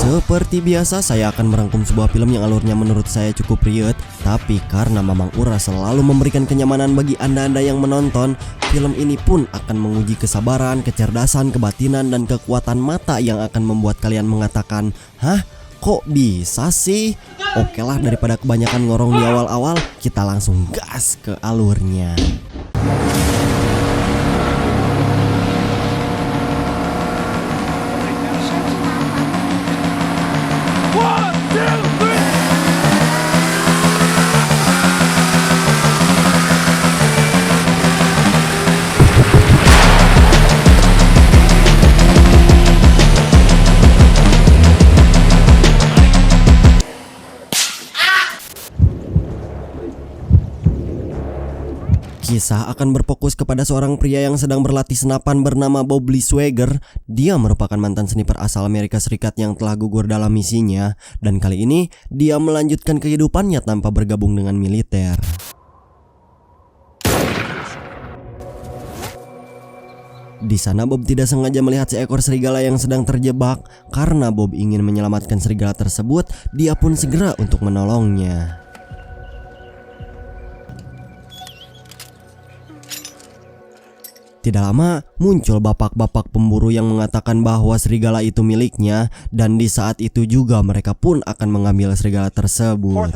Seperti biasa, saya akan merangkum sebuah film yang alurnya menurut saya cukup riet, tapi karena Mamang Ura selalu memberikan kenyamanan bagi anda-anda yang menonton, film ini pun akan menguji kesabaran, kecerdasan, kebatinan, dan kekuatan mata yang akan membuat kalian mengatakan, "Hah? Kok bisa sih?" Oke lah, daripada kebanyakan ngorong di awal-awal, kita langsung gas ke alurnya. Kisah akan berfokus kepada seorang pria yang sedang berlatih senapan bernama Bob Lee Swagger. Dia merupakan mantan sniper asal Amerika Serikat yang telah gugur dalam misinya, dan kali ini dia melanjutkan kehidupannya tanpa bergabung dengan militer. Di sana Bob tidak sengaja melihat seekor serigala yang sedang terjebak. Karena Bob ingin menyelamatkan serigala tersebut, dia pun segera untuk menolongnya. Tidak lama, muncul bapak-bapak pemburu yang mengatakan bahwa serigala itu miliknya, dan di saat itu juga mereka pun akan mengambil serigala tersebut.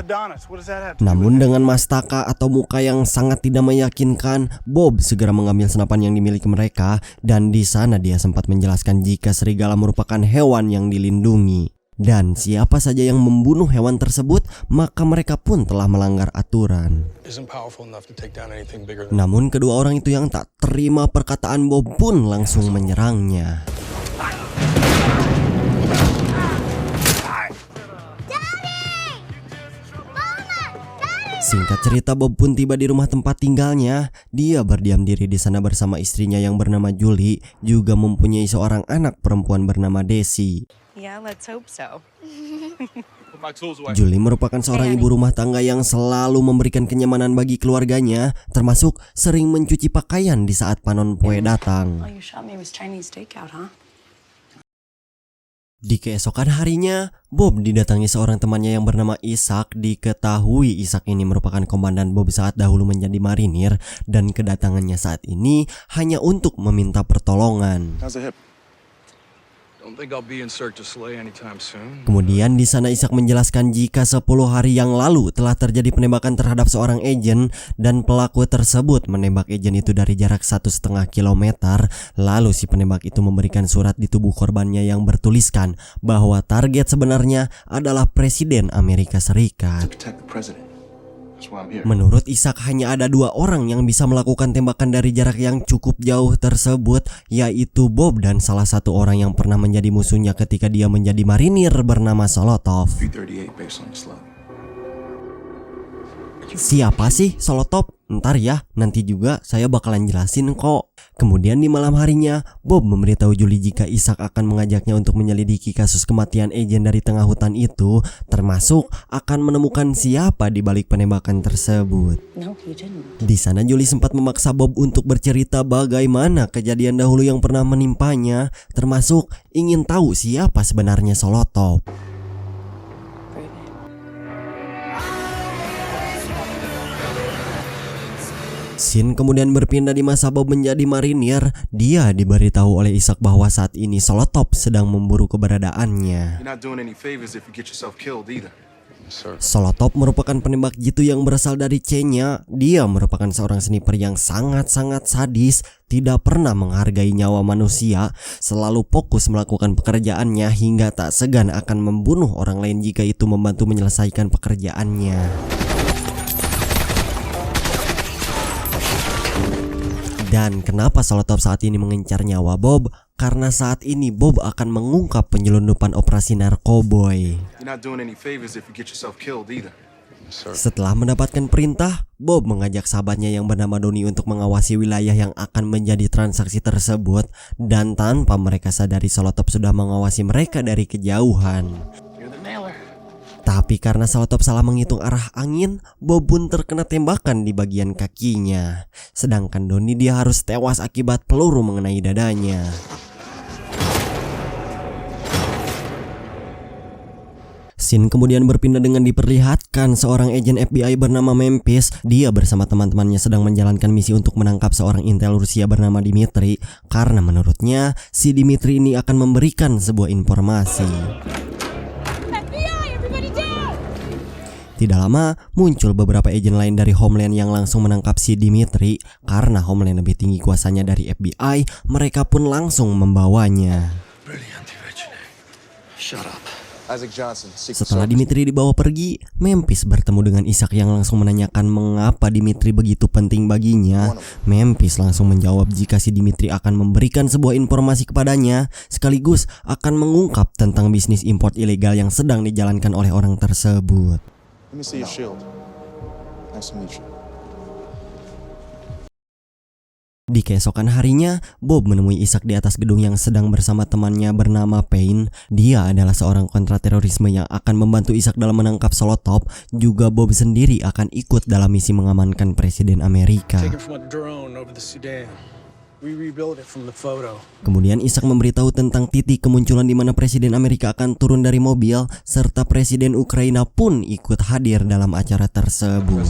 Namun dengan mastaka atau muka yang sangat tidak meyakinkan, Bob segera mengambil senapan yang dimiliki mereka, dan di sana dia sempat menjelaskan jika serigala merupakan hewan yang dilindungi. Dan siapa saja yang membunuh hewan tersebut, maka mereka pun telah melanggar aturan. Namun kedua orang itu yang tak terima perkataan Bob pun langsung menyerangnya. Singkat cerita, Bob pun tiba di rumah tempat tinggalnya. Dia berdiam diri di sana bersama istrinya yang bernama Julie, juga mempunyai seorang anak perempuan bernama Desi. Yeah, let's hope so. Julie merupakan seorang ibu rumah tangga yang selalu memberikan kenyamanan bagi keluarganya, termasuk sering mencuci pakaian di saat panon poe datang. Di keesokan harinya, Bob didatangi seorang temannya yang bernama Isaac. Diketahui Isaac ini merupakan komandan Bob saat dahulu menjadi marinir, dan kedatangannya saat ini hanya untuk meminta pertolongan. Kemudian di sana Isaac menjelaskan jika 10 hari yang lalu telah terjadi penembakan terhadap seorang agen, dan pelaku tersebut menembak agen itu dari jarak 1,5 kilometer. Lalu si penembak itu memberikan surat di tubuh korbannya yang bertuliskan bahwa target sebenarnya adalah Presiden Amerika Serikat. Menurut Isaac, hanya ada 2 orang yang bisa melakukan tembakan dari jarak yang cukup jauh tersebut, yaitu Bob dan salah satu orang yang pernah menjadi musuhnya ketika dia menjadi marinir bernama Solotov. Siapa sih Solotov? Ntar ya, nanti juga saya bakalan jelasin kok. Kemudian di malam harinya, Bob memberitahu Julie jika Isaac akan mengajaknya untuk menyelidiki kasus kematian agen dari tengah hutan itu, termasuk akan menemukan siapa di balik penembakan tersebut. Di sana Julie sempat memaksa Bob untuk bercerita bagaimana kejadian dahulu yang pernah menimpanya, termasuk ingin tahu siapa sebenarnya Solotov. Scene kemudian berpindah di masa Bob menjadi marinir. Dia diberitahu oleh Isaac bahwa saat ini Solotov sedang memburu keberadaannya. Solotov merupakan penembak jitu yang berasal dari Chechnya. Dia merupakan seorang sniper yang sangat-sangat sadis, tidak pernah menghargai nyawa manusia, selalu fokus melakukan pekerjaannya hingga tak segan akan membunuh orang lain jika itu membantu menyelesaikan pekerjaannya. Dan kenapa Solotov saat ini mengincar nyawa Bob? Karena saat ini Bob akan mengungkap penyelundupan operasi narkoboy. Setelah mendapatkan perintah, Bob mengajak sahabatnya yang bernama Donnie untuk mengawasi wilayah yang akan menjadi transaksi tersebut. Dan tanpa mereka sadari, Solotov sudah mengawasi mereka dari kejauhan. Tapi karena Solotov salah menghitung arah angin, Bob pun terkena tembakan di bagian kakinya. Sedangkan Donnie dia harus tewas akibat peluru mengenai dadanya. Scene kemudian berpindah dengan diperlihatkan seorang agen FBI bernama Memphis. Dia bersama teman-temannya sedang menjalankan misi untuk menangkap seorang intel Rusia bernama Dimitri, karena menurutnya si Dimitri ini akan memberikan sebuah informasi. Tidak lama muncul beberapa agen lain dari Homeland yang langsung menangkap si Dimitri. Karena Homeland lebih tinggi kuasanya dari FBI, mereka pun langsung membawanya. Setelah Dimitri dibawa pergi, Memphis bertemu dengan Isaac yang langsung menanyakan mengapa Dimitri begitu penting baginya. Memphis langsung menjawab jika si Dimitri akan memberikan sebuah informasi kepadanya, sekaligus akan mengungkap tentang bisnis import ilegal yang sedang dijalankan oleh orang tersebut. Di keesokan harinya, Bob menemui Isaac di atas gedung yang sedang bersama temannya bernama Payne. Dia adalah seorang kontraterorisme yang akan membantu Isaac dalam menangkap Solotov. Juga Bob sendiri akan ikut dalam misi mengamankan Presiden Amerika. Kemudian Isaac memberitahu tentang titik kemunculan di mana Presiden Amerika akan turun dari mobil, serta Presiden Ukraina pun ikut hadir dalam acara tersebut.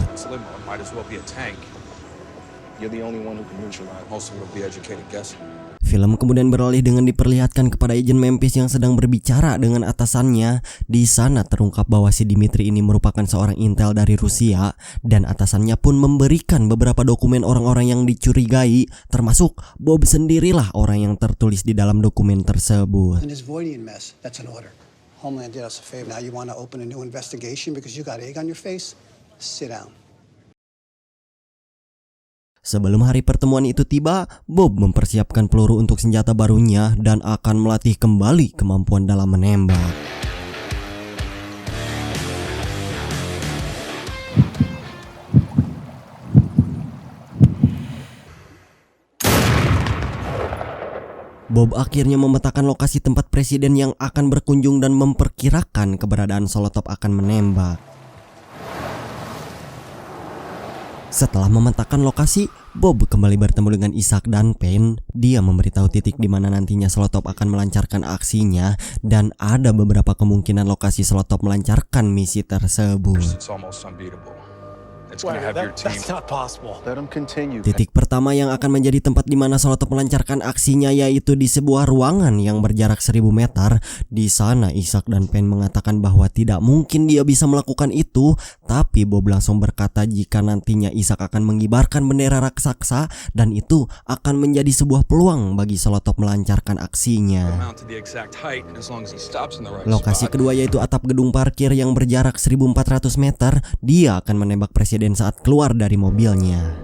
Film kemudian beralih dengan diperlihatkan kepada agen Memphis yang sedang berbicara dengan atasannya. Di sana terungkap bahwa si Dimitri ini merupakan seorang intel dari Rusia, dan atasannya pun memberikan beberapa dokumen orang-orang yang dicurigai, termasuk Bob sendirilah orang yang tertulis di dalam dokumen tersebut. Homeland did us a favor. Now you want to open a new investigation because you got egg on your face? Sit down. Sebelum hari pertemuan itu tiba, Bob mempersiapkan peluru untuk senjata barunya dan akan melatih kembali kemampuan dalam menembak. Bob akhirnya memetakan lokasi tempat presiden yang akan berkunjung dan memperkirakan keberadaan Solotov akan menembak. Setelah memetakan lokasi, Bob kembali bertemu dengan Isaac dan Payne. Dia memberitahu titik di mana nantinya Solotov akan melancarkan aksinya, dan ada beberapa kemungkinan lokasi Solotov melancarkan misi tersebut. Titik pertama yang akan menjadi tempat di mana Solotov melancarkan aksinya yaitu di sebuah ruangan yang berjarak 1000 meter. Di sana Isaac dan Payne mengatakan bahwa tidak mungkin dia bisa melakukan itu, tapi Bob langsung berkata jika nantinya Isaac akan mengibarkan bendera raksasa dan itu akan menjadi sebuah peluang bagi Solotov melancarkan aksinya. Lokasi kedua yaitu atap gedung parkir yang berjarak 1400 meter. Dia akan menembak presiden saat keluar dari mobilnya.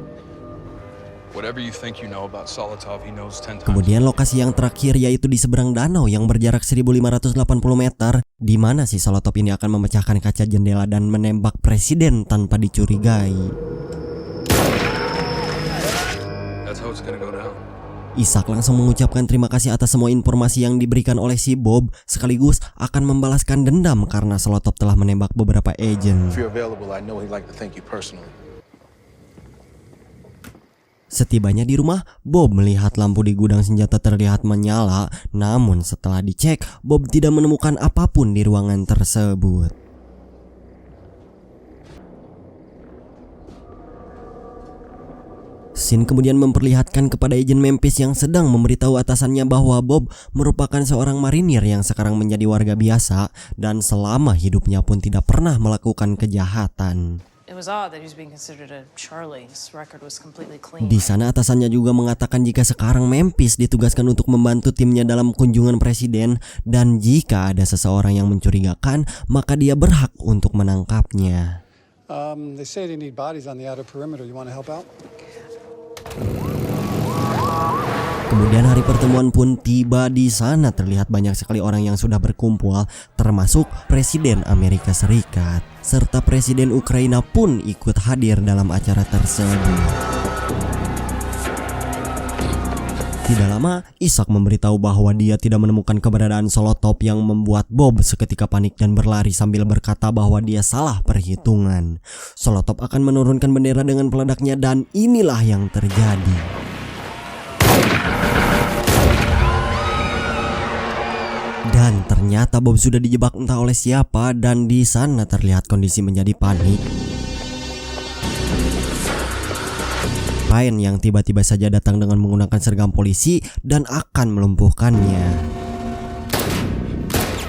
Kemudian lokasi yang terakhir yaitu di seberang danau yang berjarak 1580 meter, di mana si Solotov ini akan memecahkan kaca jendela dan menembak presiden tanpa dicurigai. Isaac langsung mengucapkan terima kasih atas semua informasi yang diberikan oleh si Bob, sekaligus akan membalaskan dendam karena Solotov telah menembak beberapa agen. Setibanya di rumah, Bob melihat lampu di gudang senjata terlihat menyala. Namun setelah dicek, Bob tidak menemukan apapun di ruangan tersebut. Scene kemudian memperlihatkan kepada agen Memphis yang sedang memberitahu atasannya bahwa Bob merupakan seorang marinir yang sekarang menjadi warga biasa dan selama hidupnya pun tidak pernah melakukan kejahatan. Di sana atasannya juga mengatakan jika sekarang Memphis ditugaskan untuk membantu timnya dalam kunjungan presiden, dan jika ada seseorang yang mencurigakan maka dia berhak untuk menangkapnya. They say they need bodies on the outer perimeter. You want to help out? Kemudian hari pertemuan pun tiba. Di sana terlihat banyak sekali orang yang sudah berkumpul, termasuk Presiden Amerika Serikat, serta Presiden Ukraina pun ikut hadir dalam acara tersebut. Tidak lama, Isaac memberitahu bahwa dia tidak menemukan keberadaan Solotov yang membuat Bob seketika panik dan berlari sambil berkata bahwa dia salah perhitungan. Solotov akan menurunkan bendera dengan peledaknya dan inilah yang terjadi. Dan Ternyata Bob sudah dijebak entah oleh siapa dan di sana terlihat kondisi menjadi panik. Payne yang tiba-tiba saja datang dengan menggunakan seragam polisi dan akan melumpuhkannya.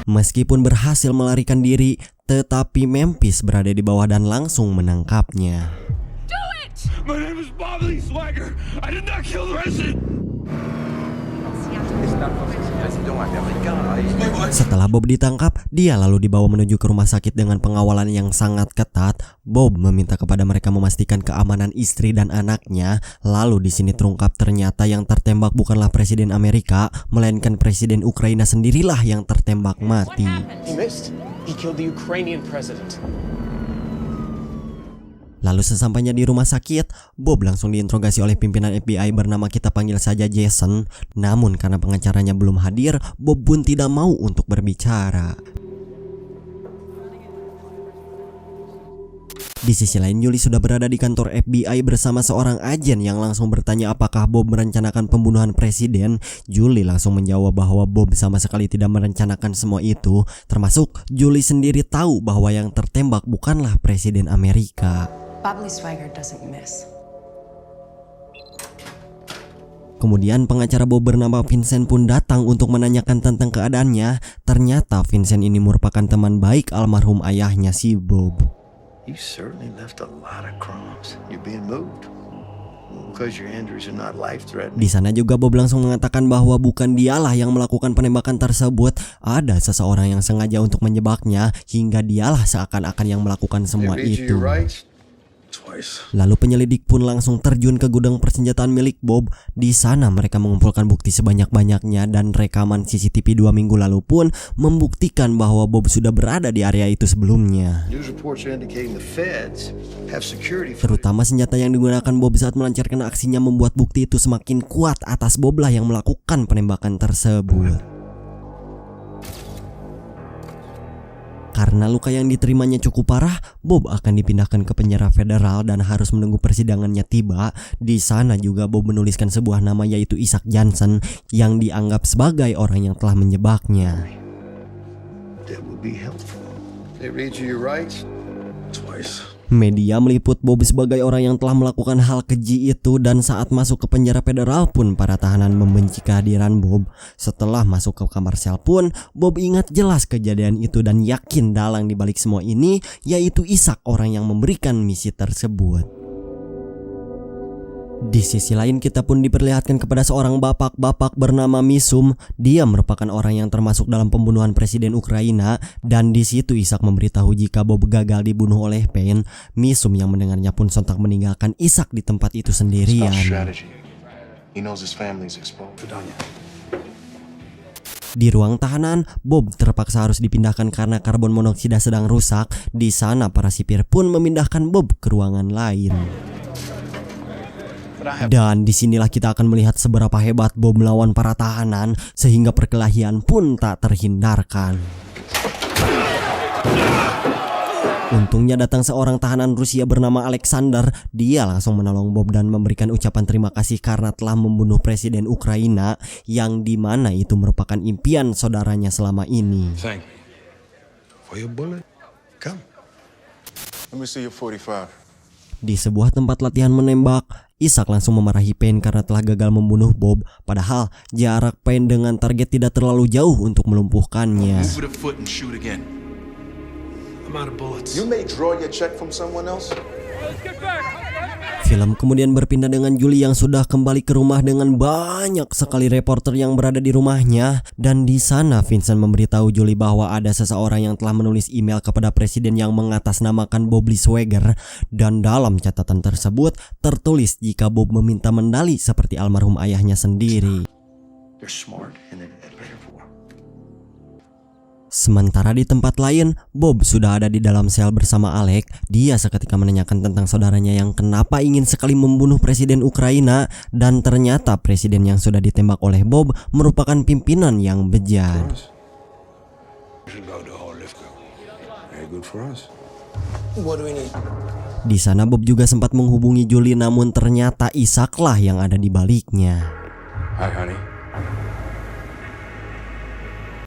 Meskipun berhasil melarikan diri, tetapi Memphis berada di bawah dan langsung menangkapnya. Do it! My name is Bob Lee Swagger. I did not kill the president. Setelah Bob ditangkap, dia lalu dibawa menuju ke rumah sakit dengan pengawalan yang sangat ketat. Bob meminta kepada mereka memastikan keamanan istri dan anaknya. Lalu di sini terungkap ternyata yang tertembak bukanlah Presiden Amerika, melainkan Presiden Ukraina sendirilah yang tertembak mati. He missed. He killed the Ukrainian president. Lalu sesampainya di rumah sakit, Bob langsung diinterogasi oleh pimpinan FBI bernama kita panggil saja Jason. Namun karena pengacaranya belum hadir, Bob pun tidak mau untuk berbicara. Di sisi lain, Julie sudah berada di kantor FBI bersama seorang agen yang langsung bertanya apakah Bob merencanakan pembunuhan presiden. Julie langsung menjawab bahwa Bob sama sekali tidak merencanakan semua itu. Termasuk Julie sendiri tahu bahwa yang tertembak bukanlah Presiden Amerika. Bob Lee Swagger doesn't miss. Kemudian pengacara Bob bernama Vincent pun datang untuk menanyakan tentang keadaannya. Ternyata Vincent ini merupakan teman baik almarhum ayahnya si Bob. You certainly left a lot of crumbs. You're being moved because your injuries are not life-threatening. Di sana juga Bob langsung mengatakan bahwa bukan dialah yang melakukan penembakan tersebut. Ada seseorang yang sengaja untuk menjebaknya hingga dialah seakan-akan yang melakukan semua itu. Lalu penyelidik pun langsung terjun ke gudang persenjataan milik Bob. Di sana mereka mengumpulkan bukti sebanyak-banyaknya dan rekaman CCTV 2 minggu lalu pun membuktikan bahwa Bob sudah berada di area itu sebelumnya. Terutama senjata yang digunakan Bob saat melancarkan aksinya membuat bukti itu semakin kuat atas Bob lah yang melakukan penembakan tersebut. Karena luka yang diterimanya cukup parah, Bob akan dipindahkan ke penjara federal dan harus menunggu persidangannya tiba. Di sana juga Bob menuliskan sebuah nama yaitu Isaac Johnson yang dianggap sebagai orang yang telah menjebaknya. Media meliput Bob sebagai orang yang telah melakukan hal keji itu dan saat masuk ke penjara federal pun para tahanan membenci kehadiran Bob. Setelah masuk ke kamar sel pun Bob ingat jelas kejadian itu dan yakin dalang dibalik semua ini yaitu Isaac, orang yang memberikan misi tersebut. Di sisi lain kita pun diperlihatkan kepada seorang bapak bernama Misum. Dia merupakan orang yang termasuk dalam pembunuhan Presiden Ukraina dan di situ Isaac memberitahu jika Bob gagal dibunuh oleh Payne. Misum yang mendengarnya pun sontak meninggalkan Isaac di tempat itu sendirian. Di ruang tahanan, Bob terpaksa harus dipindahkan karena karbon monoksida sedang rusak. Di sana para sipir pun memindahkan Bob ke ruangan lain. Dan disinilah kita akan melihat seberapa hebat Bob melawan para tahanan sehingga perkelahian pun tak terhindarkan. Untungnya datang seorang tahanan Rusia bernama Alexander. Dia langsung menolong Bob dan memberikan ucapan terima kasih karena telah membunuh Presiden Ukraina yang dimana itu merupakan impian saudaranya selama ini. Thank you. For your bullet, come. Let me see your 45. Di sebuah tempat latihan menembak, Isaac langsung memarahi Payne karena telah gagal membunuh Bob. Padahal jarak Payne dengan target tidak terlalu jauh untuk melumpuhkannya. Move with a foot and shoot again. I'm out of bullets. You may draw your check from someone else. Film kemudian berpindah dengan Julie yang sudah kembali ke rumah dengan banyak sekali reporter yang berada di rumahnya. Dan di sana Vincent memberitahu Julie bahwa ada seseorang yang telah menulis email kepada presiden yang mengatasnamakan Bob Lee Swagger. Dan dalam catatan tersebut tertulis jika Bob meminta medali seperti almarhum ayahnya sendiri. You're smart and better for. Sementara di tempat lain, Bob sudah ada di dalam sel bersama Alec. Dia seketika menanyakan tentang saudaranya yang kenapa ingin sekali membunuh Presiden Ukraina. Dan ternyata presiden yang sudah ditembak oleh Bob merupakan pimpinan yang bejat. Di sana Bob juga sempat menghubungi Julie, namun ternyata Isaac lah yang ada di baliknya. Hi, honey.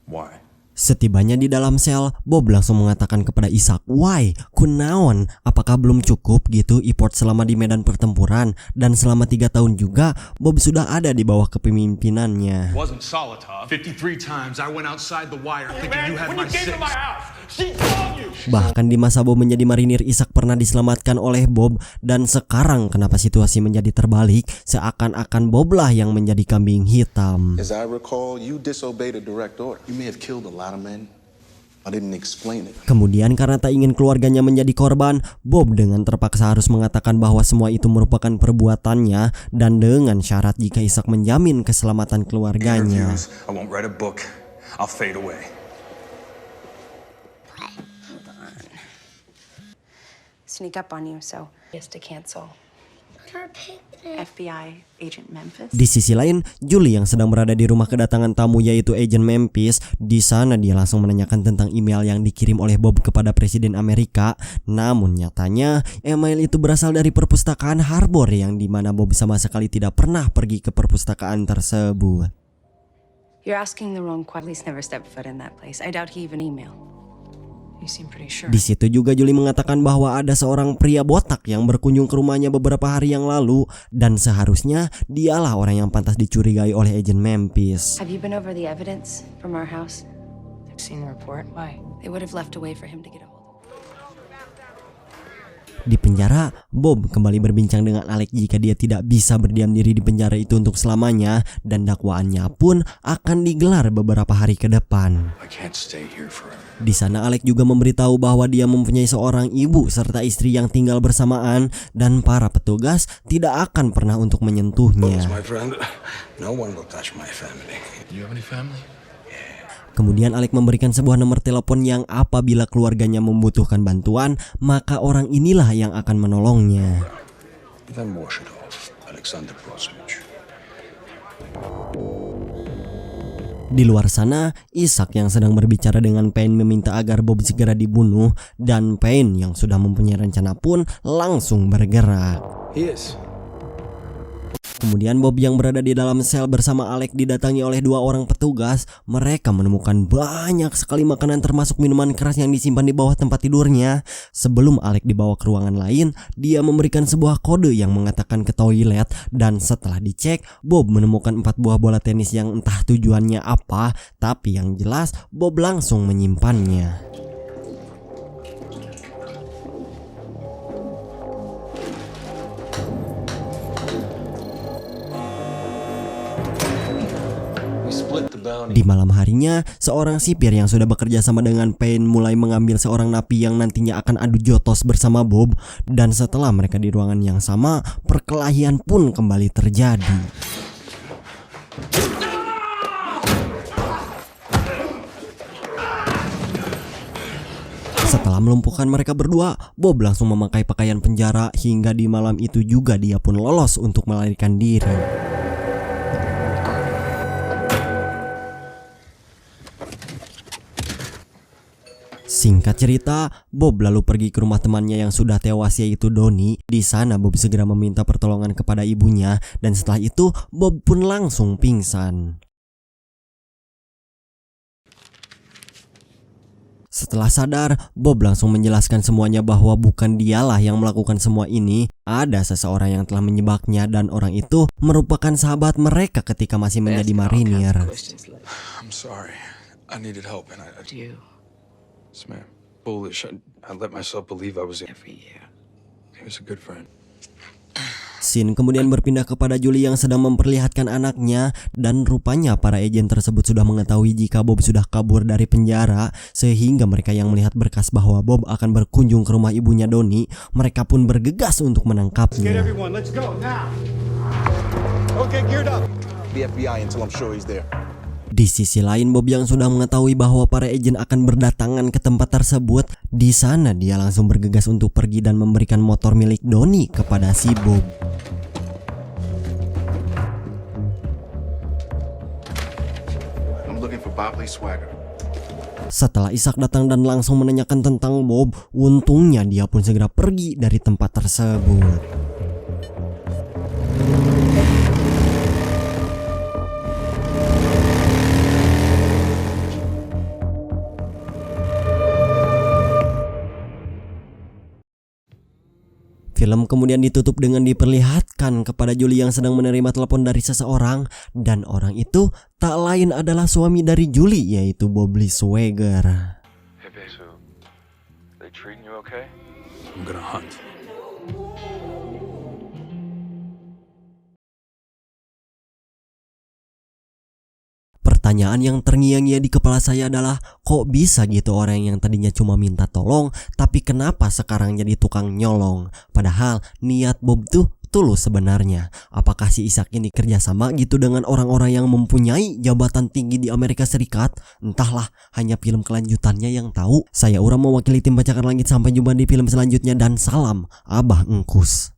Why? Setibanya di dalam sel, Bob langsung mengatakan kepada Ishak, "Why? Kunaon? Apakah belum cukup gitu effort selama di medan pertempuran? Dan selama 3 tahun juga, Bob sudah ada di bawah kepemimpinannya." Wasn't Solotov. 53 times I went outside the wire thinking Man, you had when my you came six. to my house, she told you. Bahkan di masa Bob menjadi marinir, Ishak pernah diselamatkan oleh Bob. Dan sekarang kenapa situasi menjadi terbalik? Seakan-akan Bob lah yang menjadi kambing hitam. As I recall, you disobeyed a direct order. You may have killed a lot of men. I didn't explain it. Kemudian karena tak ingin keluarganya menjadi korban, Bob dengan terpaksa harus mengatakan bahwa semua itu merupakan perbuatannya dan dengan syarat jika Ishak menjamin keselamatan keluarganya. Interviews, I won't write a book. I'll fade away. Sneak up on you, so he has to cancel. FBI agent Memphis. Di sisi lain, Julie yang sedang berada di rumah kedatangan tamu yaitu agent Memphis. Di sana dia langsung menanyakan tentang email yang dikirim oleh Bob kepada Presiden Amerika. Namun nyatanya email itu berasal dari perpustakaan Harbor yang dimana Bob sama sekali tidak pernah pergi ke perpustakaan tersebut. You're asking the wrong question. Police never stepped foot in that place. I doubt he even emailed. You seem pretty sure. Di situ juga Julie mengatakan bahwa ada seorang pria botak yang berkunjung ke rumahnya beberapa hari yang lalu dan seharusnya dialah orang yang pantas dicurigai oleh agent Memphis. Have you been over the evidence from our house? I've seen the report. Why? They would have left a way for him to get a hold of. Di penjara, Bob kembali berbincang dengan Alec jika dia tidak bisa berdiam diri di penjara itu untuk selamanya dan dakwaannya pun akan digelar beberapa hari ke depan. I can't stay here forever. Di sana Alec juga memberitahu bahwa dia mempunyai seorang ibu serta istri yang tinggal bersamaan dan para petugas tidak akan pernah untuk menyentuhnya. My friend, no one will touch my family. You have any family? Kemudian Alec memberikan sebuah nomor telepon yang apabila keluarganya membutuhkan bantuan, maka orang inilah yang akan menolongnya. Then wash it off, Alexander Prosmich. Di luar sana, Ishak yang sedang berbicara dengan Payne meminta agar Bob segera dibunuh dan Payne yang sudah mempunyai rencana pun langsung bergerak. He is. Kemudian Bob yang berada di dalam sel bersama Alec didatangi oleh 2 orang petugas. Mereka menemukan banyak sekali makanan termasuk minuman keras yang disimpan di bawah tempat tidurnya. Sebelum Alec dibawa ke ruangan lain, dia memberikan sebuah kode yang mengatakan ke toilet. Dan setelah dicek, Bob menemukan 4 buah bola tenis yang entah tujuannya apa. Tapi yang jelas Bob langsung menyimpannya. Di malam harinya, seorang sipir yang sudah bekerja sama dengan Payne mulai mengambil seorang napi yang nantinya akan adu jotos bersama Bob. Dan setelah mereka di ruangan yang sama, perkelahian pun kembali terjadi. Setelah melumpuhkan mereka berdua, Bob langsung memakai pakaian penjara hingga di malam itu juga dia pun lolos untuk melarikan diri. Singkat cerita, Bob lalu pergi ke rumah temannya yang sudah tewas yaitu Donnie. Di sana Bob segera meminta pertolongan kepada ibunya dan setelah itu Bob pun langsung pingsan. Setelah sadar, Bob langsung menjelaskan semuanya bahwa bukan dialah yang melakukan semua ini. Ada seseorang yang telah menyebabnya dan orang itu merupakan sahabat mereka ketika masih menjadi marinir. I'm sorry. I needed help and I Yes, ma'am. Foolish. I let myself believe I was every year. He was a good friend. Scene kemudian berpindah kepada Julie yang sedang memperlihatkan anaknya dan rupanya para agen tersebut sudah mengetahui jika Bob sudah kabur dari penjara sehingga mereka yang melihat berkas bahwa Bob akan berkunjung ke rumah ibunya Donnie, mereka pun bergegas untuk menangkapnya. Let's go now. Okay, geared up. The FBI until I'm sure he's there. Di sisi lain, Bob yang sudah mengetahui bahwa para agen akan berdatangan ke tempat tersebut, di sana dia langsung bergegas untuk pergi dan memberikan motor milik Donnie kepada si Bob. I'm looking for Bob Lee Swagger. Setelah Ishak datang dan langsung menanyakan tentang Bob, untungnya dia pun segera pergi dari tempat tersebut. Film kemudian ditutup dengan diperlihatkan kepada Julie yang sedang menerima telepon dari seseorang, dan orang itu tak lain adalah suami dari Julie, yaitu Bobby Swagger. Hey, babe, so they treating you okay? I'm gonna hunt. Pertanyaan yang terngiang-ngiang di kepala saya adalah, kok bisa gitu orang yang tadinya cuma minta tolong, tapi kenapa sekarang jadi tukang nyolong? Padahal niat Bob tuh tulus sebenarnya. Apakah si Ishak ini kerjasama gitu dengan orang-orang yang mempunyai jabatan tinggi di Amerika Serikat? Entahlah, hanya film kelanjutannya yang tahu. Saya Ura mewakili tim Bacakan Langit, sampai jumpa di film selanjutnya dan salam Abah Engkus.